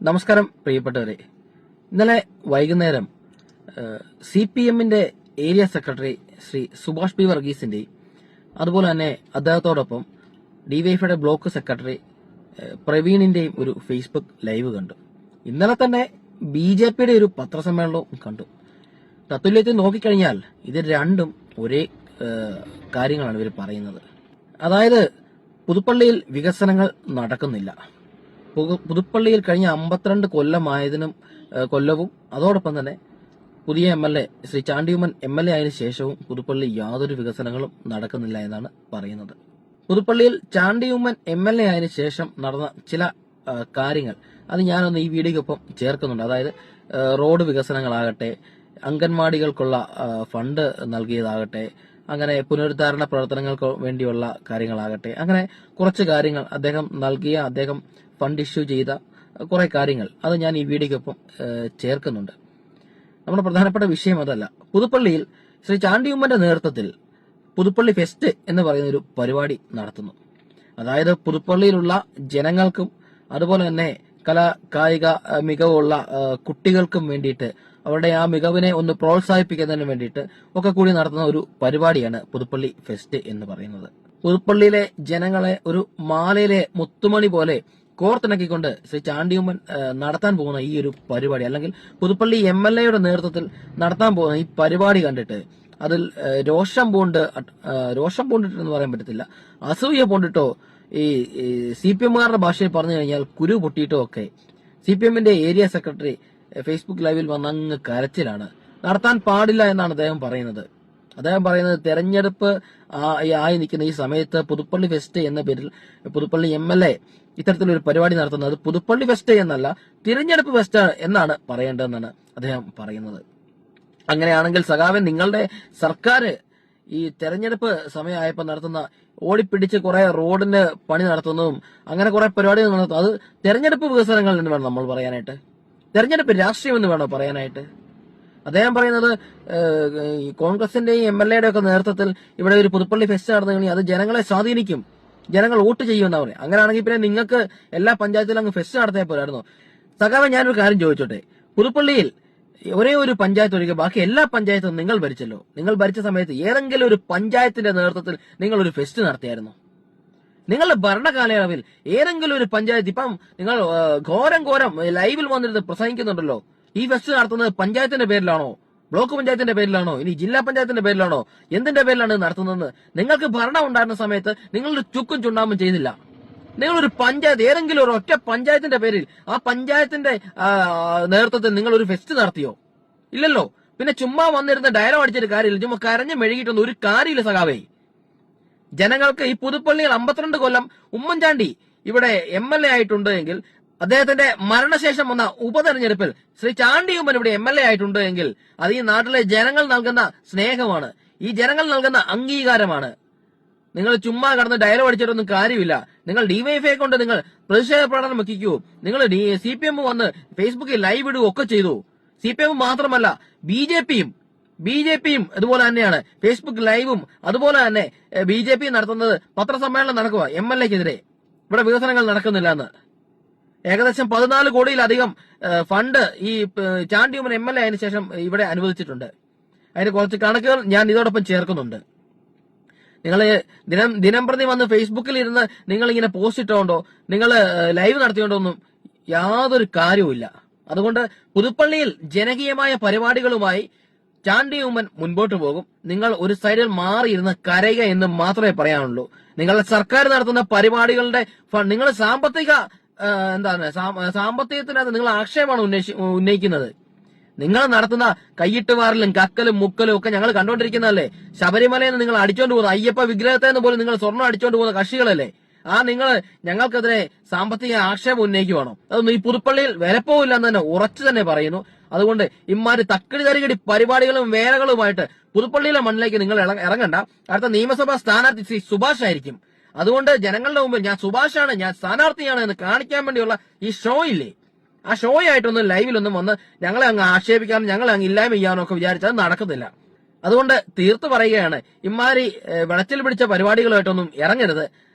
നമസ്കാരം പ്രിയപ്പെട്ടവരെ. ഇന്നലെ വൈകുന്നേരം CPM-ന്റെ area secretary Shri Subhash P വർഗീസിന്റെയും അതുപോലെ തന്നെ അദ്ദേഹത്തോടൊപ്പം ഡിവൈഎഫ്ഐയുടെ ബ്ലോക്ക് സെക്രട്ടറി പ്രവീണിന്റെയും ഒരു ഫേസ്ബുക്ക് ലൈവ് കണ്ടു. ഇന്നലെ തന്നെ BJPയുടെ ഒരു പത്രസമ്മേളനവും കണ്ടു. തത്തുല്യത്തിൽ നോക്കിക്കഴിഞ്ഞാൽ ഇത് രണ്ടും ഒരേ കാര്യങ്ങളാണ് ഇവർ പറയുന്നത്. അതായത് പുതുപ്പള്ളിയിൽ വികസനങ്ങൾ നടക്കുന്നില്ല. പുതുപ്പള്ളിയിൽ കഴിഞ്ഞ 52 കൊല്ലവും അതോടൊപ്പം തന്നെ പുതിയ MLA ശ്രീ ചാണ്ടിയുമ്മൻ MLA ആയതിനു ശേഷവും പുതുപ്പള്ളി യാതൊരു വികസനങ്ങളും നടക്കുന്നില്ല എന്നാണ് പറയുന്നത്. പുതുപ്പള്ളിയിൽ ചാണ്ടിയുമ്മൻ MLA ആയതിനു ശേഷം നടന്ന ചില കാര്യങ്ങൾ അത് ഞാനൊന്ന് ഈ വീഡിയോക്കൊപ്പം ചേർക്കുന്നുണ്ട്. അതായത് റോഡ് വികസനങ്ങളാകട്ടെ, അംഗൻവാടികൾക്കുള്ള ഫണ്ട് നൽകിയതാകട്ടെ, അങ്ങനെ പുനരുദ്ധാരണ പ്രവർത്തനങ്ങൾക്ക് വേണ്ടിയുള്ള കാര്യങ്ങളാകട്ടെ, അങ്ങനെ കുറച്ച് കാര്യങ്ങൾ അദ്ദേഹം ഫണ്ട് ഇഷ്യൂ ചെയ്ത കുറെ കാര്യങ്ങൾ അത് ഞാൻ ഈ വീഡിയോക്കൊപ്പം ചേർക്കുന്നുണ്ട്. നമ്മുടെ പ്രധാനപ്പെട്ട വിഷയം അതല്ല. പുതുപ്പള്ളിയിൽ ശ്രീ ചാണ്ടിയുമ്മന്റെ നേതൃത്വത്തിൽ പുതുപ്പള്ളി ഫെസ്റ്റ് എന്ന് പറയുന്ന ഒരു പരിപാടി നടത്തുന്നു. അതായത് പുതുപ്പള്ളിയിലുള്ള ജനങ്ങൾക്കും അതുപോലെ തന്നെ കായിക മികവുള്ള കുട്ടികൾക്കും വേണ്ടിയിട്ട് അവരുടെ ആ മികവിനെ ഒന്ന് പ്രോത്സാഹിപ്പിക്കുന്നതിന് വേണ്ടിയിട്ട് ഒക്കെ കൂടി നടത്തുന്ന ഒരു പരിപാടിയാണ് പുതുപ്പള്ളി ഫെസ്റ്റ് എന്ന് പറയുന്നത്. പുതുപ്പള്ളിയിലെ ജനങ്ങളെ ഒരു മാലയിലെ മുത്തുമണി പോലെ കോർത്തിണക്കിക്കൊണ്ട് ശ്രീ ചാണ്ടിയുമ്മൻ നടത്താൻ പോകുന്ന ഈ ഒരു പരിപാടി, അല്ലെങ്കിൽ പുതുപ്പള്ളി MLA-യുടെ നേതൃത്വത്തിൽ നടത്താൻ പോകുന്ന ഈ പരിപാടി കണ്ടിട്ട് അതിൽ രോഷം പൂണ്ടിട്ടെന്ന് പറയാൻ പറ്റത്തില്ല, അസൂയ പൂണ്ടിട്ടോ, ഈ CPM-കാരുടെ ഭാഷയിൽ പറഞ്ഞു കഴിഞ്ഞാൽ കുരു പൊട്ടിയിട്ടോ ഒക്കെ CPM-ന്റെ ഏരിയ സെക്രട്ടറി ഫേസ്ബുക്ക് ലൈവിൽ വന്ന അങ്ങ് കരച്ചിലാണ്. നടത്താൻ പാടില്ല എന്നാണ് അദ്ദേഹം പറയുന്നത്. തെരഞ്ഞെടുപ്പ് ആയി നിൽക്കുന്ന ഈ സമയത്ത് പുതുപ്പള്ളി ഫെസ്റ്റ് എന്ന പേരിൽ പുതുപ്പള്ളി MLA ഇത്തരത്തിലൊരു പരിപാടി നടത്തുന്നത് പുതുപ്പള്ളി ഫെസ്റ്റ് എന്നല്ല, തിരഞ്ഞെടുപ്പ് ഫെസ്റ്റ് എന്നാണ് പറയേണ്ടതെന്നാണ് അദ്ദേഹം പറയുന്നത്. അങ്ങനെയാണെങ്കിൽ സഖാവൻ, നിങ്ങളുടെ സർക്കാർ ഈ തെരഞ്ഞെടുപ്പ് സമയമായപ്പോൾ നടത്തുന്ന ഓടിപ്പിടിച്ച് കുറെ റോഡിന് പണി നടത്തുന്നതും അങ്ങനെ കുറെ പരിപാടികൾ നടത്തും, അത് തെരഞ്ഞെടുപ്പ് വികസനങ്ങൾ എന്ന് വേണം നമ്മൾ പറയാനായിട്ട്, തെരഞ്ഞെടുപ്പ് രാഷ്ട്രീയം എന്ന് വേണോ പറയാനായിട്ട്? അദ്ദേഹം പറയുന്നത് കോൺഗ്രസിന്റെയും MLA-യുടെ ഒക്കെ നേതൃത്വത്തിൽ ഇവിടെ ഒരു പുതുപ്പള്ളി ഫെസ്റ്റ് നടന്നു കഴിഞ്ഞാൽ അത് ജനങ്ങളെ സ്വാധീനിക്കും, ജനങ്ങൾ വോട്ട് ചെയ്യുമെന്നാ പറയാം. അങ്ങനെയാണെങ്കിൽ പിന്നെ നിങ്ങൾക്ക് എല്ലാ പഞ്ചായത്തിലും അങ്ങ് ഫെസ്റ്റ് നടത്തിയാൽ പോരായിരുന്നോ? സഖാവൻ, ഞാനൊരു കാര്യം ചോദിച്ചോട്ടെ. പുതുപ്പള്ളിയിൽ ഒരേ ഒരു പഞ്ചായത്ത് ഒഴികെ ബാക്കി എല്ലാ പഞ്ചായത്തും നിങ്ങൾ ഭരിച്ചല്ലോ. നിങ്ങൾ ഭരിച്ച സമയത്ത് ഏതെങ്കിലും ഒരു പഞ്ചായത്തിന്റെ നേതൃത്വത്തിൽ നിങ്ങൾ ഒരു ഫെസ്റ്റ് നടത്തിയായിരുന്നു? നിങ്ങളുടെ ഭരണകാലയളവിൽ ഏതെങ്കിലും ഒരു പഞ്ചായത്ത്, ഇപ്പം നിങ്ങൾ ഘോരം ലൈവിൽ വന്നിരുന്ന് പ്രസംഗിക്കുന്നുണ്ടല്ലോ, ഈ ഫെസ്റ്റ് നടത്തുന്നത് പഞ്ചായത്തിന്റെ പേരിലാണോ, ബ്ലോക്ക് പഞ്ചായത്തിന്റെ പേരിലാണോ, ഇനി ജില്ലാ പഞ്ചായത്തിന്റെ പേരിലാണോ, എന്തിന്റെ പേരിലാണ് നടത്തുന്നത്? നിങ്ങൾക്ക് ഭരണം ഉണ്ടായിരുന്ന സമയത്ത് നിങ്ങളൊരു ചുക്കും ചുണ്ണാമ്പും ചെയ്തില്ല. നിങ്ങളൊരു പഞ്ചായത്ത്, ഏതെങ്കിലും ഒരു ഒറ്റ പഞ്ചായത്തിന്റെ പേരിൽ ആ പഞ്ചായത്തിന്റെ നേതൃത്വത്തിൽ നിങ്ങൾ ഒരു ഫെസ്റ്റ് നടത്തിയോ? ഇല്ലല്ലോ. പിന്നെ ചുമ്മാ വന്നിരുന്ന ഡയലോഗ് അടിച്ചിട്ട് കാര്യമില്ല, ചുമ്മാ കരഞ്ഞു മെഴുകിയിട്ടൊന്നും ഒരു കാര്യമില്ല സഖാവേ. ജനങ്ങൾക്ക് ഈ പുതുപ്പള്ളിയിൽ 52 കൊല്ലം ഉമ്മൻചാണ്ടി ഇവിടെ MLA ആയിട്ടുണ്ട് എങ്കിൽ, അദ്ദേഹത്തിന്റെ മരണശേഷം വന്ന ഉപതെരഞ്ഞെടുപ്പിൽ ശ്രീ ചാണ്ടിയുമ്മൻ ഇവിടെ MLA ആയിട്ടുണ്ട് എങ്കിൽ അത് ഈ നാട്ടിലെ ജനങ്ങൾ നൽകുന്ന സ്നേഹമാണ്, ഈ ജനങ്ങൾ നൽകുന്ന അംഗീകാരമാണ്. നിങ്ങൾ ചുമ്മാ കടന്ന് ഡയലോഗ് അടിച്ചിട്ടൊന്നും കാര്യമില്ല. നിങ്ങൾ DYFI കൊണ്ട് നിങ്ങൾ പ്രതിഷേധ പ്രകടനം വെക്കൂ, നിങ്ങൾ CPM വന്ന് ഫേസ്ബുക്കിൽ ലൈവ് ഇടുകയും ഒക്കെ ചെയ്തു. CPM മാത്രമല്ല, BJPയും അതുപോലെ തന്നെയാണ് ഫേസ്ബുക്ക് ലൈവും അതുപോലെ തന്നെ BJP നടത്തുന്നത്. പത്രസമ്മേളനം നടക്കുക MLA-ക്കെതിരെ ഇവിടെ വികസനങ്ങൾ നടക്കുന്നില്ല എന്ന്. ഏകദേശം 14 കോടിയിലധികം ഫണ്ട് ഈ ചാണ്ടിയുമ്മൻ MLA ആയതിനു ശേഷം ഇവിടെ അനുവദിച്ചിട്ടുണ്ട്. അതിന് കുറച്ച് കണക്കുകൾ ഞാൻ ഇതോടൊപ്പം ചേർക്കുന്നുണ്ട്. നിങ്ങൾ ദിനംപ്രതി വന്ന് ഫേസ്ബുക്കിൽ ഇരുന്ന് നിങ്ങൾ ഇങ്ങനെ പോസ്റ്റ് ഇട്ടുകൊണ്ടോ നിങ്ങൾ ലൈവ് നടത്തിയോണ്ടൊന്നും യാതൊരു കാര്യവുമില്ല. അതുകൊണ്ട് പുതുപ്പള്ളിയിൽ ജനകീയമായ പരിപാടികളുമായി ചാണ്ടിയുമ്മൻ മുൻപോട്ട് പോകും. നിങ്ങൾ ഒരു സൈഡിൽ മാറിയിരുന്ന് കരയുക എന്ന് മാത്രമേ പറയാനുള്ളൂ. നിങ്ങളുടെ സർക്കാർ നടത്തുന്ന പരിപാടികളുടെ നിങ്ങൾ സാമ്പത്തികത്തിനകത്ത് നിങ്ങൾ ആക്ഷേപമാണ് ഉന്നയിക്കുന്നത്. നിങ്ങൾ നടത്തുന്ന കൈയിട്ടുവാറിലും കക്കലും മുക്കലും ഒക്കെ ഞങ്ങൾ കണ്ടോണ്ടിരിക്കുന്നതല്ലേ. ശബരിമലയിൽ നിന്ന് നിങ്ങൾ അടിച്ചോണ്ട് പോകുന്ന അയ്യപ്പ വിഗ്രഹത്തെ നിന്ന് പോലും നിങ്ങൾ സ്വർണ്ണം അടിച്ചോണ്ട് പോകുന്ന കക്ഷികളല്ലേ. നിങ്ങൾ ഞങ്ങൾക്കെതിരെ സാമ്പത്തിക ആക്ഷേപം ഉന്നയിക്കുവാണോ? അതൊന്നും ഈ പുതുപ്പള്ളിയിൽ വിലപ്പോവില്ല എന്ന് തന്നെ ഉറച്ചു തന്നെ പറയുന്നു. അതുകൊണ്ട് ഇമാര് തക്കടി തരികടി പരിപാടികളും വേലകളുമായിട്ട് പുതുപ്പള്ളിയിലെ മണ്ണിലേക്ക് നിങ്ങൾ ഇറങ്ങണ്ട. അടുത്ത നിയമസഭാ സ്ഥാനാർത്ഥി ശ്രീ സുഭാഷ് ആയിരിക്കും. അതുകൊണ്ട് ജനങ്ങളുടെ മുമ്പിൽ ഞാൻ സുഭാഷാണ്, ഞാൻ സ്ഥാനാർത്ഥിയാണ് എന്ന് കാണിക്കാൻ വേണ്ടിയുള്ള ഈ ഷോ ഇല്ലേ, ആ ഷോ ആയിട്ടൊന്നും ലൈവിലൊന്നും വന്ന് ഞങ്ങളെ അങ്ങ് ആക്ഷേപിക്കാനും ഞങ്ങളെ അങ്ങ് ഇല്ലായ്മ ചെയ്യാനോ ഒക്കെ വിചാരിച്ചത് നടക്കത്തില്ല. അതുകൊണ്ട് തീർത്തു പറയുകയാണ്, ഇമാരി വെളച്ചിൽ പിടിച്ച പരിപാടികളുമായിട്ടൊന്നും ഇറങ്ങരുത്.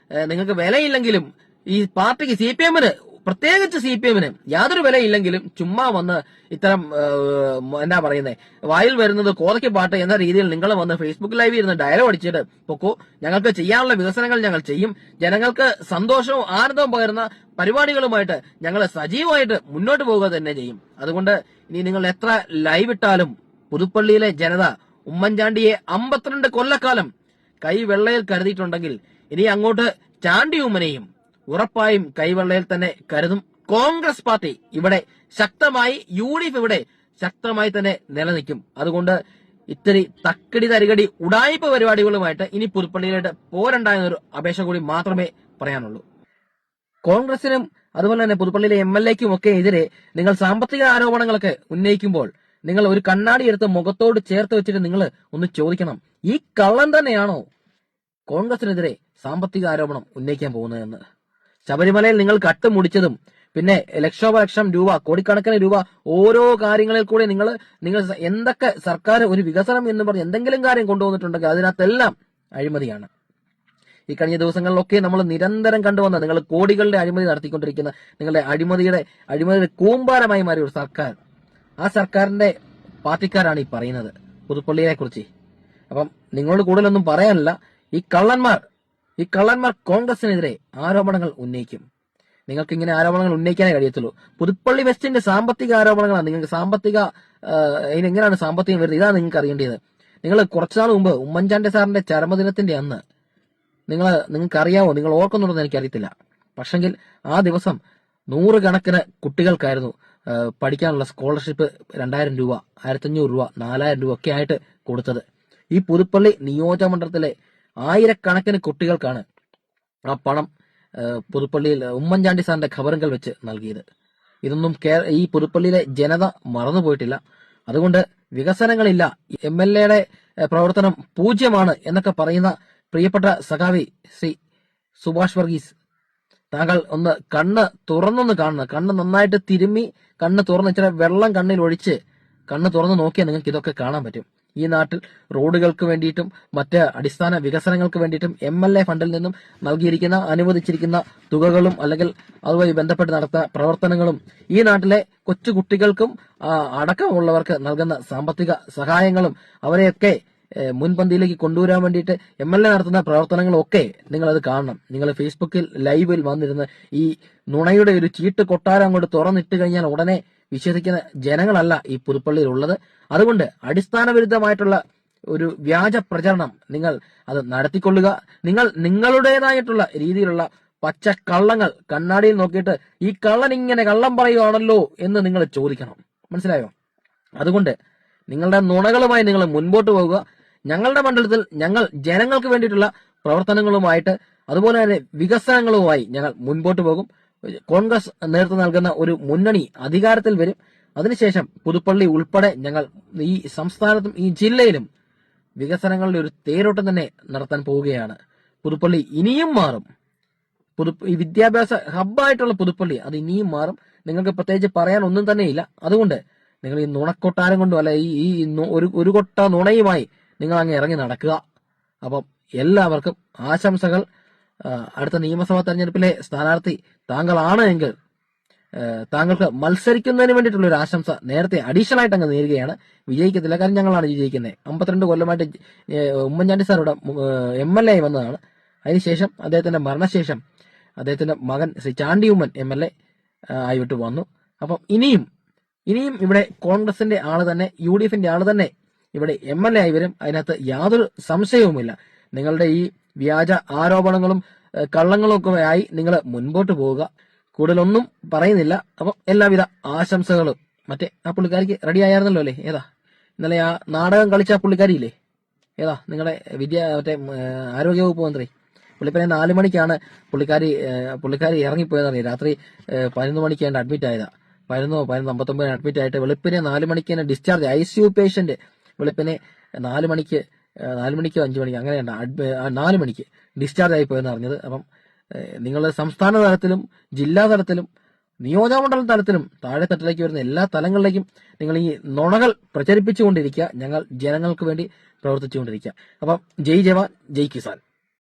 നിങ്ങൾക്ക് വിലയില്ലെങ്കിലും ഈ പാർട്ടിക്ക് CPM-ന് പ്രത്യേകിച്ച് CPM-ന് യാതൊരു വിലയില്ലെങ്കിലും ചുമ്മാ വന്ന് ഇത്തരം എന്താ പറയുന്നത്, വായിൽ വരുന്നത് കോതയ്ക്ക് പാട്ട് എന്ന രീതിയിൽ നിങ്ങൾ വന്ന് ഫേസ്ബുക്ക് ലൈവിൽ ഇരുന്ന് ഡയലോഗ് അടിച്ചിട്ട് പൊക്കോ, ഞങ്ങൾക്ക് ചെയ്യാനുള്ള വികസനങ്ങൾ ഞങ്ങൾ ചെയ്യും, ജനങ്ങൾക്ക് സന്തോഷവും ആനന്ദവും പകരുന്ന പരിപാടികളുമായിട്ട് ഞങ്ങൾ സജീവമായിട്ട് മുന്നോട്ട് പോവുക തന്നെ ചെയ്യും. അതുകൊണ്ട് ഇനി നിങ്ങൾ എത്ര ലൈവ് ഇട്ടാലും പുതുപ്പള്ളിയിലെ ജനത ഉമ്മൻചാണ്ടിയെ 52 കൊല്ലക്കാലം കൈവെള്ളയിൽ കരുതിയിട്ടുണ്ടെങ്കിൽ ഇനി അങ്ങോട്ട് ചാണ്ടി ഉമ്മനെയും ഉറപ്പായും കൈവെള്ളയിൽ തന്നെ കരുതും. കോൺഗ്രസ് പാർട്ടി ഇവിടെ ശക്തമായി, UDF ഇവിടെ ശക്തമായി തന്നെ നിലനിൽക്കും. അതുകൊണ്ട് ഇത്തിരി തക്കടി തരികടി ഉടായ്പ പരിപാടികളുമായിട്ട് ഇനി പുതുപ്പള്ളിയിലായിട്ട് പോരണ്ട എന്നൊരു അപേക്ഷ കൂടി മാത്രമേ പറയാനുള്ളൂ. കോൺഗ്രസിനും അതുപോലെ തന്നെ പുതുപ്പള്ളിയിലെ MLA-ക്കും ഒക്കെ എതിരെ നിങ്ങൾ സാമ്പത്തിക ആരോപണങ്ങളൊക്കെ ഉന്നയിക്കുമ്പോൾ നിങ്ങൾ ഒരു കണ്ണാടി എടുത്ത് മുഖത്തോട് ചേർത്ത് വെച്ചിട്ട് നിങ്ങൾ ഒന്ന് ചോദിക്കണം, ഈ കള്ളൻ തന്നെയാണോ കോൺഗ്രസിനെതിരെ സാമ്പത്തിക ആരോപണം ഉന്നയിക്കാൻ പോകുന്നതെന്ന്. ശബരിമലയിൽ നിങ്ങൾ കട്ടുമുടിച്ചതും പിന്നെ ലക്ഷോപലക്ഷം രൂപ, കോടിക്കണക്കിന് രൂപ ഓരോ കാര്യങ്ങളിൽ കൂടെ നിങ്ങൾ എന്തൊക്കെ സർക്കാർ ഒരു വികസനം എന്ന് പറഞ്ഞ് എന്തെങ്കിലും കാര്യം കൊണ്ടുവന്നിട്ടുണ്ടെങ്കിൽ അതിനകത്തെല്ലാം അഴിമതിയാണ്. ഈ കഴിഞ്ഞ ദിവസങ്ങളിലൊക്കെ നമ്മൾ നിരന്തരം കണ്ടുവന്ന നിങ്ങൾ കോടികളുടെ അഴിമതി നടത്തിക്കൊണ്ടിരിക്കുന്ന നിങ്ങളുടെ അഴിമതിയുടെ കൂമ്പാരമായി മാറിയ ഒരു സർക്കാർ, ആ സർക്കാരിന്റെ പാർട്ടിക്കാരാണ് ഈ പറയുന്നത് പുതുപ്പള്ളിയെ കുറിച്ച്. അപ്പം നിങ്ങളോട് കൂടുതലൊന്നും പറയാനില്ല. ഈ കള്ളന്മാർ കോൺഗ്രസിനെതിരെ ആരോപണങ്ങൾ ഉന്നയിക്കും. നിങ്ങൾക്ക് ഇങ്ങനെ ആരോപണങ്ങൾ ഉന്നയിക്കാനേ കഴിയത്തുള്ളൂ. പുതുപ്പള്ളി വെസ്റ്റിന്റെ സാമ്പത്തിക ആരോപണങ്ങളാണ് നിങ്ങൾക്ക് ഇതിനെങ്ങനെയാണ് സാമ്പത്തികം വരുന്നത്, ഇതാണ് നിങ്ങൾക്ക് അറിയേണ്ടത്. നിങ്ങൾ കുറച്ചുനാൾ മുമ്പ് ഉമ്മൻചാണ്ടി സാറിന്റെ ചരമദിനത്തിന്റെ അന്ന് നിങ്ങൾക്ക് അറിയാവോ, നിങ്ങൾ ഓർക്കുന്നുണ്ടെന്ന് എനിക്കറിയത്തില്ല, പക്ഷെങ്കിൽ ആ ദിവസം 100 കണക്കിന് കുട്ടികൾക്കായിരുന്നു പഠിക്കാനുള്ള സ്കോളർഷിപ്പ് 2000 രൂപ, 1500 രൂപ, 4000 രൂപ ഒക്കെ ആയിട്ട് കൊടുത്തത്. ഈ പുതുപ്പള്ളി നിയോജകമണ്ഡലത്തിലെ ആയിരക്കണക്കിന് കുട്ടികൾക്കാണ് ആ പണം പുതുപ്പള്ളിയിൽ ഉമ്മൻചാണ്ടി സാറിന്റെ ഖബറുകൾ വെച്ച് നൽകിയത്. ഇതൊന്നും ഈ പുതുപ്പള്ളിയിലെ ജനത മറന്നുപോയിട്ടില്ല. അതുകൊണ്ട് വികസനങ്ങളില്ല, MLA-യുടെ പ്രവർത്തനം പൂജ്യമാണ് എന്നൊക്കെ പറയുന്ന പ്രിയപ്പെട്ട സഖാവി ശ്രീ സുഭാഷ് വർഗീസ്, താങ്കൾ ഒന്ന് കണ്ണ് തുറന്നൊന്ന് കാണണം. കണ്ണ് നന്നായിട്ട് തിരുമ്മി കണ്ണ് തുറന്ന് ഇച്ചിരി വെള്ളം കണ്ണിൽ ഒഴിച്ച് കണ്ണ് തുറന്ന് നോക്കിയാൽ നിങ്ങൾക്ക് ഇതൊക്കെ കാണാൻ പറ്റും. ഈ നാട്ടിൽ റോഡുകൾക്ക് വേണ്ടിയിട്ടും മറ്റ് അടിസ്ഥാന വികസനങ്ങൾക്ക് വേണ്ടിയിട്ടും MLA ഫണ്ടിൽ നിന്നും അനുവദിച്ചിരിക്കുന്ന തുകകളും അല്ലെങ്കിൽ അതുമായി ബന്ധപ്പെട്ട് നടത്തുന്ന പ്രവർത്തനങ്ങളും ഈ നാട്ടിലെ കൊച്ചു കുട്ടികൾക്കും അടക്കമുള്ളവർക്ക് നൽകുന്ന സാമ്പത്തിക സഹായങ്ങളും അവരെയൊക്കെ മുൻപന്തിയിലേക്ക് കൊണ്ടുവരാൻ വേണ്ടിയിട്ട് MLA നടത്തുന്ന പ്രവർത്തനങ്ങളൊക്കെ നിങ്ങളത് കാണണം. നിങ്ങൾ ഫേസ്ബുക്കിൽ ലൈവിൽ വന്നിരുന്ന് ഈ നുണയുടെ ഒരു ചീട്ട് കൊട്ടാരം അങ്ങോട്ട് തുറന്നിട്ട് കഴിഞ്ഞാൽ ഉടനെ വിശ്വസിക്കുന്ന ജനങ്ങളല്ല ഈ പുതുപ്പള്ളിയിൽ ഉള്ളത്. അതുകൊണ്ട് അടിസ്ഥാന വിരുദ്ധമായിട്ടുള്ള ഒരു വ്യാജ പ്രചരണം നിങ്ങൾ അത് നടത്തിക്കൊള്ളുക. നിങ്ങളുടേതായിട്ടുള്ള രീതിയിലുള്ള പച്ച കള്ളങ്ങൾ കണ്ണാടിയിൽ നോക്കിയിട്ട് ഈ കള്ളൻ ഇങ്ങനെ കള്ളം പറയുകയാണല്ലോ എന്ന് നിങ്ങൾ ചോദിക്കണം. മനസ്സിലായോ? അതുകൊണ്ട് നിങ്ങളുടെ നുണകളുമായി നിങ്ങൾ മുൻപോട്ട് പോകുക. ഞങ്ങളുടെ മണ്ഡലത്തിൽ ഞങ്ങൾ ജനങ്ങൾക്ക് വേണ്ടിയിട്ടുള്ള പ്രവർത്തനങ്ങളുമായിട്ട് അതുപോലെ തന്നെ വികസനങ്ങളുമായി ഞങ്ങൾ മുൻപോട്ട് പോകും. കോൺഗ്രസ് നേതൃത്വം നൽകുന്ന ഒരു മുന്നണി അധികാരത്തിൽ വരും. അതിനുശേഷം പുതുപ്പള്ളി ഉൾപ്പെടെ ഞങ്ങൾ ഈ സംസ്ഥാനത്തും ഈ ജില്ലയിലും വികസനങ്ങളുടെ ഒരു തേരോട്ടം തന്നെ നടത്താൻ പോവുകയാണ്. പുതുപ്പള്ളി ഇനിയും മാറും. ഈ വിദ്യാഭ്യാസ ഹബ്ബായിട്ടുള്ള പുതുപ്പള്ളി അത് ഇനിയും മാറും. നിങ്ങൾക്ക് പ്രത്യേകിച്ച് പറയാൻ ഒന്നും തന്നെയില്ല. അതുകൊണ്ട് നിങ്ങൾ ഈ നുണക്കൊട്ടാരം കൊണ്ടും അല്ല ഈ ഒരു കൊട്ട നുണയുമായി നിങ്ങൾ അങ്ങ് ഇറങ്ങി നടക്കുക. അപ്പം എല്ലാവർക്കും ആശംസകൾ. അടുത്ത നിയമസഭാ തെരഞ്ഞെടുപ്പിലെ സ്ഥാനാർത്ഥി താങ്കളാണ് എങ്കിൽ താങ്കൾക്ക് മത്സരിക്കുന്നതിന് വേണ്ടിയിട്ടുള്ള ഒരു ആശംസ നേരത്തെ അഡീഷണൽ ആയിട്ട് അങ്ങ് നേരുകയാണ്. വിജയിക്കത്തില്ല, കാരണം ഞങ്ങളാണ് വിജയിക്കുന്നത്. 52 കൊല്ലമായിട്ട് ഉമ്മൻചാണ്ടി സാർ ഇവിടെ MLA ആയി വന്നതാണ്. അതിനുശേഷം അദ്ദേഹത്തിന്റെ മരണശേഷം അദ്ദേഹത്തിന്റെ മകൻ ശ്രീ ചാണ്ടി ഉമ്മൻ MLA ആയിട്ട് വന്നു. അപ്പം ഇനിയും ഇവിടെ കോൺഗ്രസിന്റെ ആള് തന്നെ UDF-ന്റെ ആള് തന്നെ ഇവിടെ MLA ആയി വരും. അതിനകത്ത് യാതൊരു സംശയവുമില്ല. നിങ്ങളുടെ ഈ വ്യാജ ആരോപണങ്ങളും കള്ളങ്ങളും ഒക്കെ ആയി നിങ്ങൾ മുൻപോട്ട് പോവുക. കൂടുതലൊന്നും പറയുന്നില്ല. അപ്പം എല്ലാവിധ ആശംസകളും. മറ്റേ ആ പുള്ളിക്കാരിക്ക് റെഡി ആയിരുന്നല്ലോ അല്ലേ? ഏതാ ഇന്നലെ ആ നാടകം കളിച്ച പുള്ളിക്കാരിയില്ലേ? ഏതാ നിങ്ങളുടെ ആരോഗ്യവകുപ്പ് മന്ത്രി? പുള്ളിപ്പനെ 4 മണിക്കാണ് പുള്ളിക്കാരി ഇറങ്ങിപ്പോയതറിയാം. രാത്രി 11 മണിക്ക് അഡ്മിറ്റ് ആയതാ. 11:59 അഡ്മിറ്റ് ആയിട്ട് വെളുപ്പിനെ 4 മണിക്ക് തന്നെ ഡിസ്ചാർജ്. ICU പേഷ്യന്റ് വെളുപ്പിനെ 4 മണിക്കോ 5 മണിക്കോ അങ്ങനെയുണ്ട് 4 മണിക്ക് ഡിസ്ചാർജ് ആയി പോയെന്ന് അറിഞ്ഞത്. അപ്പം നിങ്ങൾ സംസ്ഥാന തലത്തിലും ജില്ലാ തലത്തിലും നിയോജകമണ്ഡലം തലത്തിലും താഴെത്തട്ടിലേക്ക് വരുന്ന എല്ലാ തലങ്ങളിലേക്കും നിങ്ങൾ ഈ നുണകൾ പ്രചരിപ്പിച്ചുകൊണ്ടിരിക്കുക. ഞങ്ങൾ ജനങ്ങൾക്ക് വേണ്ടി പ്രവർത്തിച്ചുകൊണ്ടിരിക്കുക. അപ്പം ജയ് ജവാൻ ജയ് കിസാൻ.